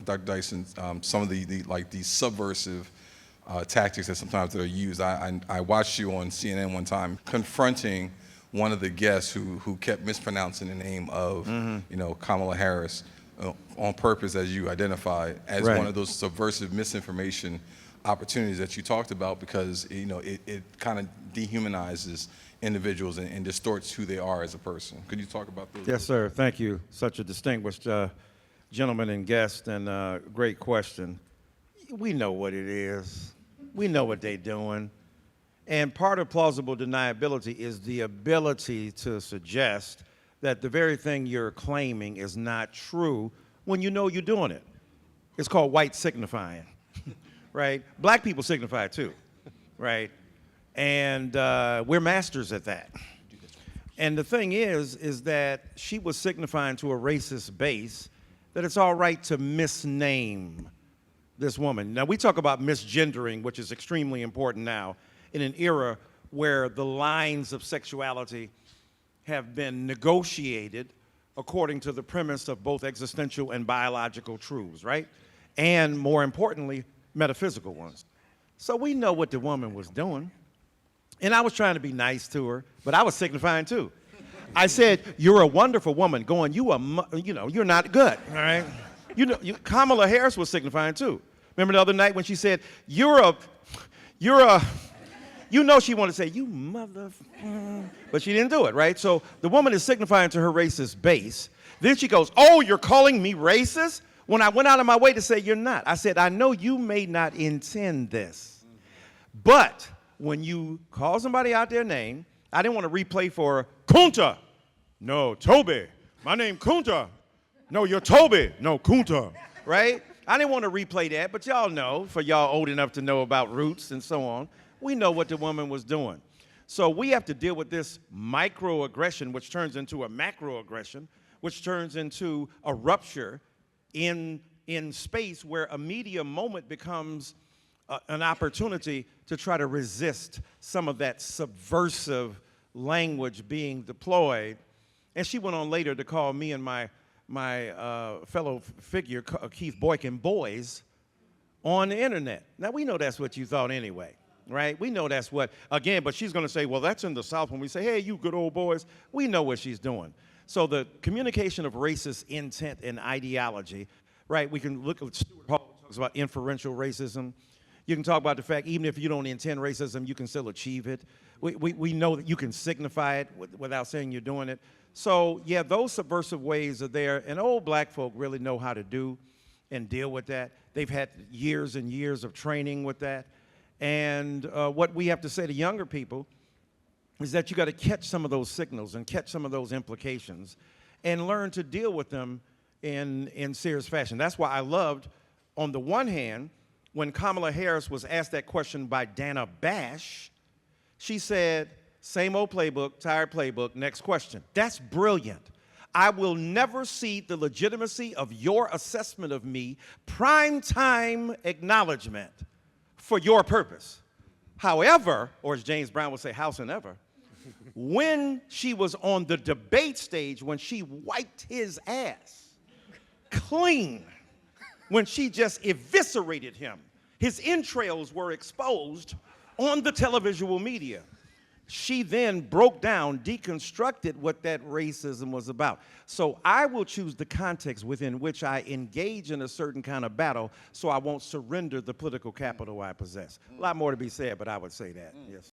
Dr. Dyson, some of the subversive tactics that sometimes that are used. I watched you on CNN one time confronting one of the guests who kept mispronouncing the name of Kamala Harris on purpose, as you identified, as one of those subversive misinformation opportunities that you talked about, because it kind of dehumanizes individuals and distorts who they are as a person. Could you talk about those? Yes, sir. Thank you. Such a distinguished gentleman and guest, and great question. We know what it is. We know what they're doing. And part of plausible deniability is the ability to suggest that the very thing you're claiming is not true when you know you're doing it. It's called white signifying, right? Black people signify too, right? And we're masters at that. And the thing is that she was signifying to a racist base that it's all right to misname this woman. Now, we talk about misgendering, which is extremely important now in an era where the lines of sexuality have been negotiated according to the premise of both existential and biological truths, right? And more importantly, metaphysical ones. So we know what the woman was doing. And I was trying to be nice to her, but I was signifying too. I said, "You're a wonderful woman." Going, "You're not good." All right. Kamala Harris was signifying too. Remember the other night when she said, she wanted to say, "You mother," but she didn't do it, right? So the woman is signifying to her racist base. Then she goes, "Oh, you're calling me racist?" When I went out of my way to say, "You're not." I said, "I know you may not intend this, but when you call somebody out their name," I didn't want to replay for Kunta. "No, Toby. My name Kunta." "No, you're Toby." "No, Kunta." Right? I didn't want to replay that, but y'all know, for y'all old enough to know about roots and so on, we know what the woman was doing. So we have to deal with this microaggression, which turns into a macroaggression, which turns into a rupture in space where a media moment becomes an opportunity to try to resist some of that subversive language being deployed. And she went on later to call me and my fellow figure, Keith Boykin, boys on the internet. Now, we know that's what you thought anyway, right? We know that's what, again, but she's going to say, "Well, that's in the South." When we say, "Hey, you good old boys," we know what she's doing. So the communication of racist intent and ideology, right? We can look at Stuart Hall, who talks about inferential racism. You can talk about the fact, even if you don't intend racism, you can still achieve it. We know that you can signify it without saying you're doing it. So, yeah, those subversive ways are there, and old black folk really know how to do and deal with that. They've had years and years of training with that. And what we have to say to younger people is that you got to catch some of those signals and catch some of those implications and learn to deal with them in serious fashion. That's why I loved, on the one hand, when Kamala Harris was asked that question by Dana Bash, she said, "Same old playbook, tired playbook, next question." That's brilliant. I will never cede the legitimacy of your assessment of me, prime time acknowledgement for your purpose. However, or as James Brown would say, howsoever, when she was on the debate stage, when she wiped his ass clean, when she just eviscerated him, his entrails were exposed on the televisual media. She then broke down, deconstructed what that racism was about. So I will choose the context within which I engage in a certain kind of battle so I won't surrender the political capital I possess. A lot more to be said, but I would say that, yes.